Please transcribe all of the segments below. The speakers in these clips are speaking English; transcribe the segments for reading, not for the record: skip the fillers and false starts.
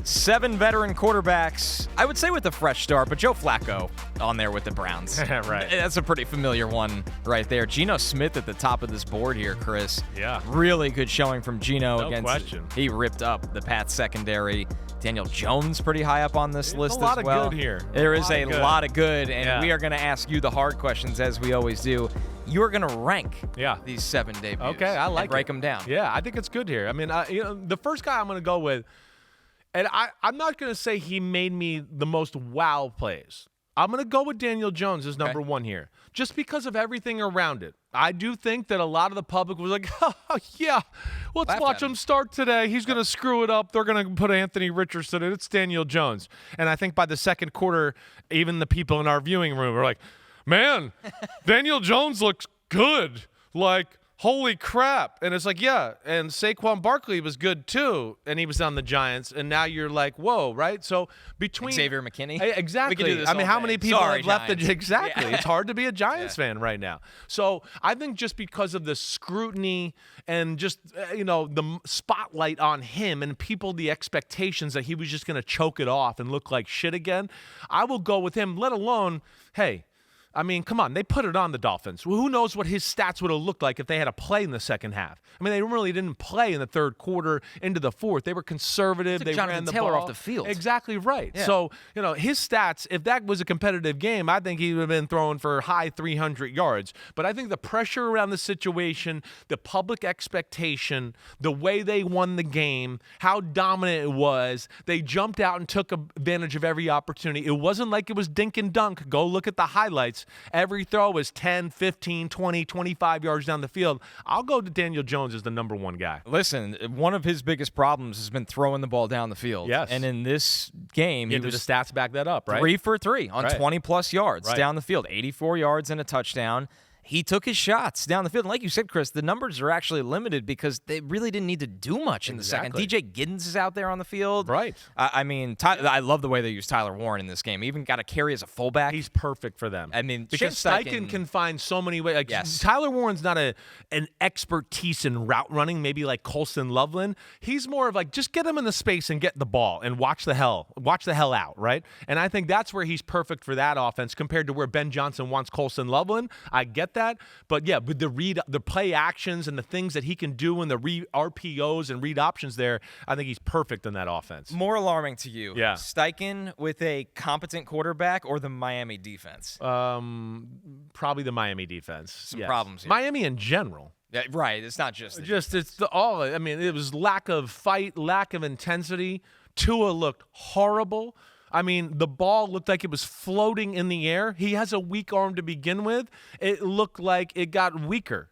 7 veteran quarterbacks, I would say with a fresh start, but Joe Flacco on there with the Browns. Right. That's a pretty familiar one right there. Geno Smith at the top of this board here, Chris. Yeah. Really good showing from Geno. No against. question. He ripped up the Pats secondary. Daniel Jones pretty high up on this list a lot as well. of good here. There is a lot of good, and Yeah. we are going to ask you the hard questions as we always do. You are going to rank these 7 debuts. Okay, I like it. Break them down. Yeah, I think it's good here. I mean, the first guy I'm going to go with, and I'm not going to say he made me the most wow plays. I'm going to go with Daniel Jones as number 1 here, just because of everything around it. I do think that a lot of the public was like, oh, yeah, let's watch him start today. He's going to screw it up. They're going to put Anthony Richardson in. It's Daniel Jones. And I think by the second quarter, even the people in our viewing room were like, man, Daniel Jones looks good. Like, holy crap. And it's like, yeah, and Saquon Barkley was good too, and he was on the Giants, and now you're like, whoa, right? So between Xavier McKinney. Exactly. We could do this I mean, all how day. many people Sorry, have left Giants. Exactly. Yeah. It's hard to be a Giants fan right now. So I think just because of the scrutiny and just, the spotlight on him and the expectations that he was just going to choke it off and look like shit again, I will go with him, let alone, hey, I mean, come on. They put it on the Dolphins. Well, who knows what his stats would have looked like if they had to play in the second half. I mean, they really didn't play in the third quarter into the fourth. They were conservative. They Jonathan ran the Taylor ball off the field. Exactly right. Yeah. So, his stats, if that was a competitive game, I think he would have been throwing for high 300 yards. But I think the pressure around the situation, the public expectation, the way they won the game, how dominant it was, they jumped out and took advantage of every opportunity. It wasn't like it was dink and dunk. Go look at the highlights. Every throw was 10, 15, 20, 25 yards down the field. I'll go to Daniel Jones as the number 1 guy. Listen, one of his biggest problems has been throwing the ball down the field. Yes. And in this game, he The was stats back that up, right? 3 for 3 on Right. 20-plus yards Right. down the field, 84 yards and a touchdown. He took his shots down the field. And like you said, Chris, the numbers are actually limited because they really didn't need to do much in the second. DJ Giddens is out there on the field. Right. I mean, I love the way they use Tyler Warren in this game. He even got a carry as a fullback. He's perfect for them. I mean, because Steichen can find so many ways. Like, Yes. Tyler Warren's not an expertise in route running, maybe like Colston Loveland. He's more of like, just get him in the space and get the ball and watch the hell out, right? And I think that's where he's perfect for that offense compared to where Ben Johnson wants Colston Loveland. I get that. But yeah, with the play actions and the things that he can do and the RPOs and read options there, I think he's perfect in that offense. More alarming to you, Yeah. Steichen with a competent quarterback or the Miami defense? Probably the Miami defense. Some problems here. Miami in general. Yeah, right. It's not just I mean, it was lack of fight, lack of intensity. Tua looked horrible. I mean, the ball looked like it was floating in the air. He has a weak arm to begin with. It looked like it got weaker.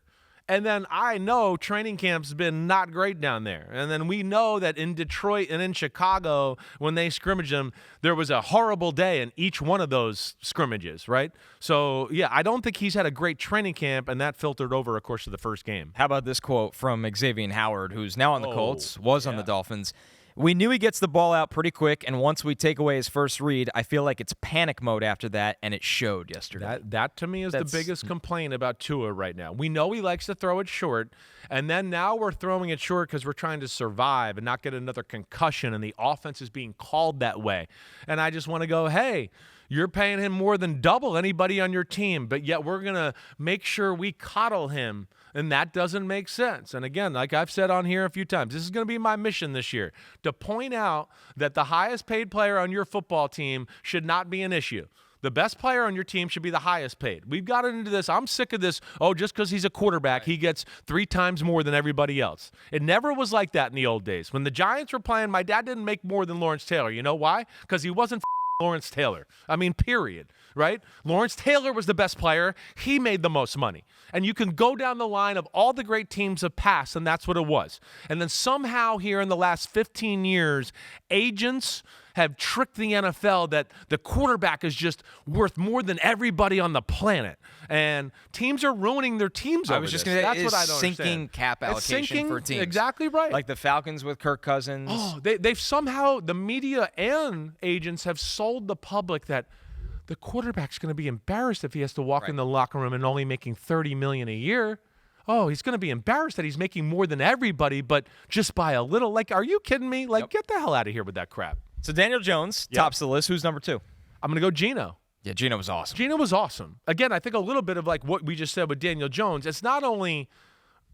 And then I know training camp's been not great down there. And then we know that in Detroit and in Chicago, when they scrimmaged them, there was a horrible day in each one of those scrimmages, right? So, yeah, I don't think he's had a great training camp, and that filtered over, of course, to the first game. How about this quote from Xavier Howard, who's now on the Colts, was on the Dolphins. We knew he gets the ball out pretty quick, and once we take away his first read, I feel like it's panic mode after that, and it showed yesterday. That to me is the biggest complaint about Tua right now. We know he likes to throw it short, and then now we're throwing it short because we're trying to survive and not get another concussion, and the offense is being called that way. And I just want to go, hey, you're paying him more than double anybody on your team, but yet we're going to make sure we coddle him. And that doesn't make sense. And again, like I've said on here a few times, this is going to be my mission this year, to point out that the highest paid player on your football team should not be an issue. The best player on your team should be the highest paid. We've gotten into this. I'm sick of this. Oh, just because he's a quarterback, he gets 3 times more than everybody else. It never was like that in the old days. When the Giants were playing, my dad didn't make more than Lawrence Taylor. You know why? Because he wasn't Lawrence Taylor. I mean, period, right? Lawrence Taylor was the best player. He made the most money. And you can go down the line of all the great teams of past, and that's what it was. And then somehow here in the last 15 years, agents have tricked the NFL that the quarterback is just worth more than everybody on the planet. And teams are ruining their teams over I was just this. going to That's say, what I it's don't sinking understand. cap allocation It's sinking, for teams. exactly right. Like the Falcons with Kirk Cousins. Oh, they've somehow, the media and agents have sold the public that the quarterback's going to be embarrassed if he has to walk in the locker room and only making $30 million a year. oh, he's going to be embarrassed that he's making more than everybody, but just by a little. Like, are you kidding me? Like, get the hell out of here with that crap. So Daniel Jones tops the list. Who's number 2? I'm going to go Geno. Yeah, Geno was awesome. Geno was awesome. Again, I think a little bit of like what we just said with Daniel Jones. It's not only,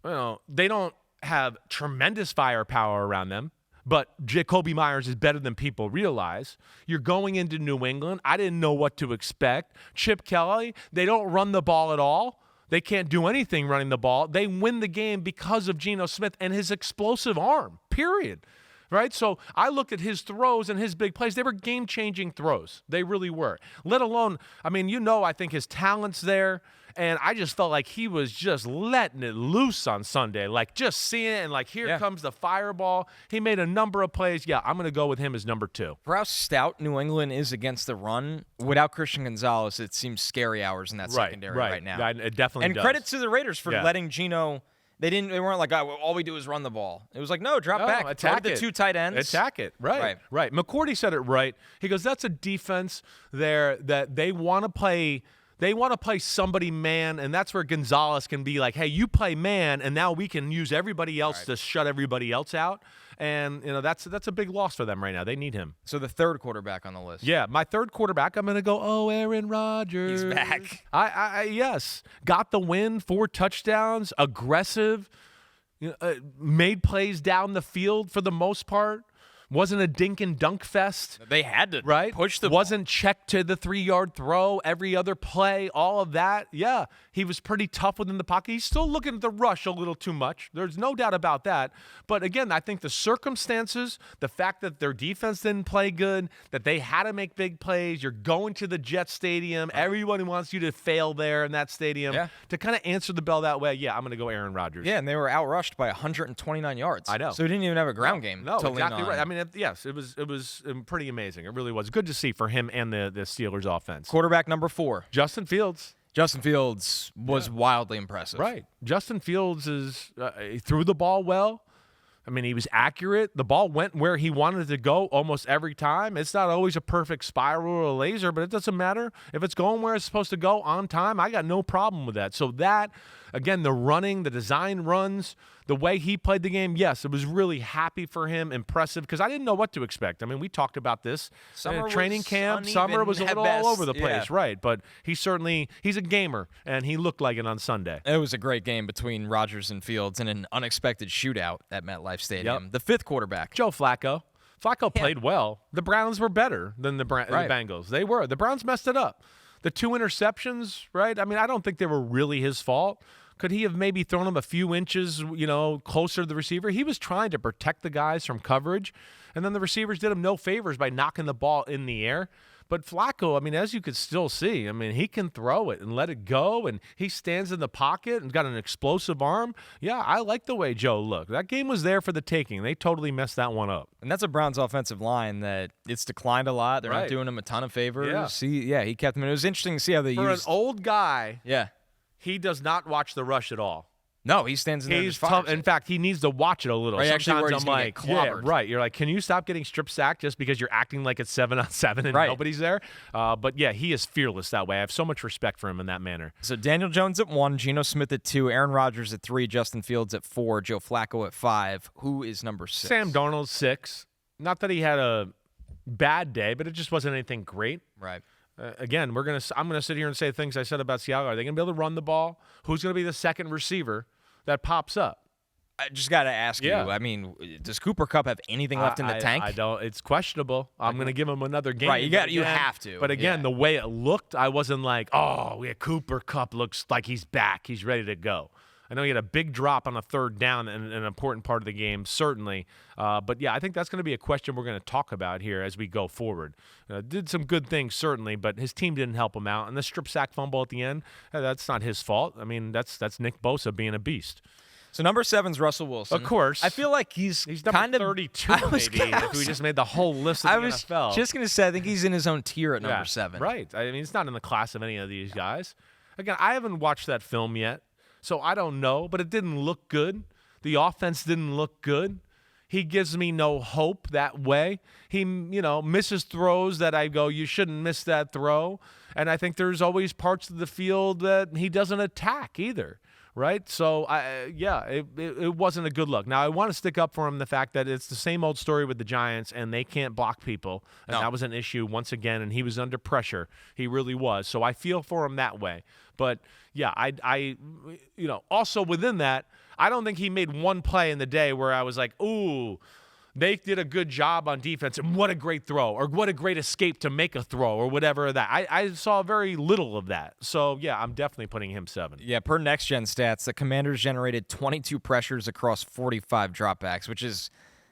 they don't have tremendous firepower around them, but Jacoby Myers is better than people realize. You're going into New England. I didn't know what to expect. Chip Kelly, they don't run the ball at all. They can't do anything running the ball. They win the game because of Geno Smith and his explosive arm, period. Right? So I looked at his throws and his big plays. They were game-changing throws. They really were. Let alone, I think his talent's there. And I just felt like he was just letting it loose on Sunday. Like, just seeing it and, like, here comes the fireball. He made a number of plays. Yeah, I'm going to go with him as number 2. For how stout New England is against the run, without Christian Gonzalez, it seems scary hours in that secondary right now. Yeah, it definitely does. And credit to the Raiders for letting Geno – they weren't like, oh, all we do is run the ball. It was like, no, drop back. Attack the 2 tight ends. Attack it. Right. McCourty said it right. He goes, that's a defense there that they want to play. They want to play somebody man, and that's where Gonzalez can be like, hey, you play man, and now we can use everybody else to shut everybody else out. And, that's a big loss for them right now. They need him. So the 3rd quarterback on the list. Yeah, my 3rd quarterback, I'm going to go, Aaron Rodgers. He's back. Yes. Got the win, 4 touchdowns, aggressive, made plays down the field for the most part. Wasn't a dink and dunk fest. They had to push the Wasn't checked to the 3-yard throw every other play, all of that. Yeah, he was pretty tough within the pocket. He's still looking at the rush a little too much. There's no doubt about that. But again, I think the circumstances, the fact that their defense didn't play good, that they had to make big plays, you're going to the Jet Stadium, everyone wants you to fail there in that stadium. To kind of answer the bell that way, I'm going to go Aaron Rodgers. Yeah, and they were outrushed by 129 yards. I know. So he didn't even have a ground game to lean exactly on. Right. Yes, it was pretty amazing. It really was good to see for him and the Steelers offense. Quarterback number 4, Justin Fields. Justin Fields was wildly impressive. Right. Justin Fields he threw the ball well. He was accurate. The ball went where he wanted it to go almost every time. It's not always a perfect spiral or a laser, but it doesn't matter. If it's going where it's supposed to go on time, I got no problem with that. So that, again, the running, the design runs, the way he played the game, yes, it was really happy for him, impressive, because I didn't know what to expect. We talked about this. Training camp. Summer was a little all over the place, right? But he's a gamer, and he looked like it on Sunday. It was a great game between Rodgers and Fields and an unexpected shootout at MetLife Stadium. The 5th quarterback. Joe Flacco. Flacco played well. The Browns were better than the Bengals. They were. The Browns messed it up. The 2 interceptions, right? I don't think they were really his fault. Could he have maybe thrown him a few inches, closer to the receiver? He was trying to protect the guys from coverage, and then the receivers did him no favors by knocking the ball in the air. But Flacco, as you could still see, he can throw it and let it go, and he stands in the pocket and got an explosive arm. Yeah, I like the way Joe looked. That game was there for the taking. They totally messed that one up. And that's a Browns offensive line that it's declined a lot. They're not doing him a ton of favors. Yeah. He kept him. It was interesting to see how they used. For an old guy, yeah, he does not watch the rush at all. No, he stands in there. He's tough. In fact, he needs to watch it a little. Sometimes I'm like, right. You're like, can you stop getting strip sacked just because you're acting like it's 7-on-7 and nobody's there? But yeah, he is fearless that way. I have so much respect for him in that manner. So Daniel Jones at 1, Geno Smith at 2, Aaron Rodgers at 3, Justin Fields at 4, Joe Flacco at 5. Who is number 6? Sam Darnold 6. Not that he had a bad day, but it just wasn't anything great. Right. Again, I'm gonna sit here and say things I said about Seattle. Are they gonna be able to run the ball? Who's gonna be the second receiver that pops up? I just got to ask you. Does Cooper Kupp have anything left in the tank? I don't. It's questionable. I'm going to give him another game. Right, you have to. But again, the way it looked, I wasn't like, Cooper Kupp looks like he's back. He's ready to go. I know he had a big drop on a 3rd down in an important part of the game, certainly. But, yeah, I think that's going to be a question we're going to talk about here as we go forward. Did some good things, certainly, but his team didn't help him out. And the strip sack fumble at the end, that's not his fault. That's Nick Bosa being a beast. So number 7's Russell Wilson. Of course. I feel like he's number kind of 32, maybe, if we just made the whole list of the NFL. I was just going to say, I think he's in his own tier at number 7. Right. He's not in the class of any of these guys. Again, I haven't watched that film yet. So I don't know, but it didn't look good. The offense didn't look good. He gives me no hope that way. He, misses throws that I go, you shouldn't miss that throw. And I think there's always parts of the field that he doesn't attack either, right? So, it wasn't a good look. Now, I want to stick up for him the fact that it's the same old story with the Giants, and they can't block people. And that was an issue once again, and he was under pressure. He really was. So I feel for him that way. But, yeah, I also within that, I don't think he made one play in the day where I was like, ooh, they did a good job on defense, and what a great throw, or what a great escape to make a throw, or whatever that. I saw very little of that. So, yeah, I'm definitely putting him 7. Yeah, per Next Gen stats, the Commanders generated 22 pressures across 45 dropbacks, which is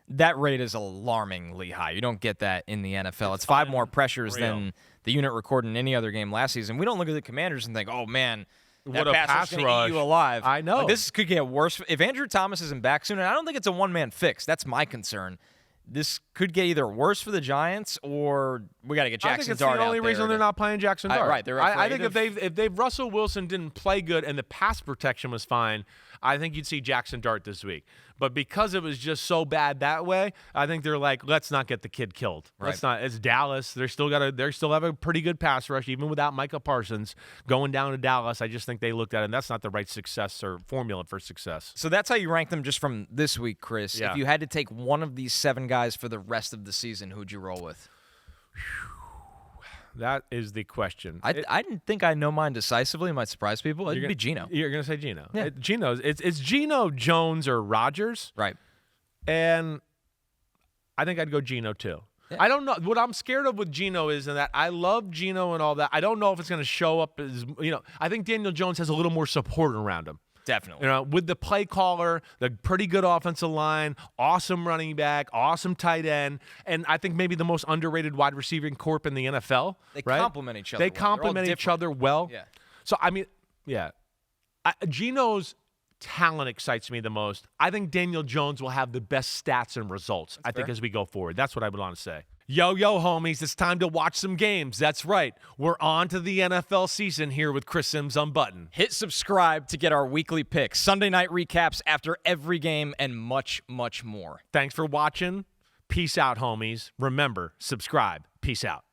that rate is alarmingly high. You don't get that in the NFL. It's 5 more pressures than the unit recorded in any other game last season. We don't look at the Commanders and think, oh, man, that pass rush going to eat you alive. I know. Like, this could get worse. If Andrew Thomas isn't back soon, and I don't think it's a one-man fix. That's my concern. This could get either worse for the Giants, or we got to get Jackson Dart out there. I think it's the only reason they're not playing Jackson Dart. Right. I think if Russell Wilson didn't play good and the pass protection was fine, I think you'd see Jackson Dart this week. But because it was just so bad that way, I think they're like, let's not get the kid killed. Right. It's Dallas. They still have a pretty good pass rush, even without Micah Parsons going down to Dallas. I just think they looked at it, and that's not the right success or formula for success. So that's how you rank them just from this week, Chris. Yeah. If you had to take one of these 7 guys for the rest of the season, who'd you roll with? That is the question. I didn't think I know mine decisively. It might surprise people. It'd be Geno. You're going to say Geno. Yeah. It's Geno, Jones, or Rodgers. Right. And I think I'd go Geno too. Yeah. I don't know. What I'm scared of with Geno is that I love Geno and all that. I don't know if it's going to show up as, I think Daniel Jones has a little more support around him. Definitely. With the play caller, the pretty good offensive line, awesome running back, awesome tight end, and I think maybe the most underrated wide receiving corp in the NFL. They complement each other. They complement each other well. Yeah. So, I mean, yeah. Geno's talent excites me the most. I think Daniel Jones will have the best stats and results, I think, as we go forward. That's what I would want to say. Yo, homies, it's time to watch some games. That's right. We're on to the NFL season here with Chris Simms Unbuttoned. Hit subscribe to get our weekly picks, Sunday night recaps after every game, and much, much more. Thanks for watching. Peace out, homies. Remember, subscribe. Peace out.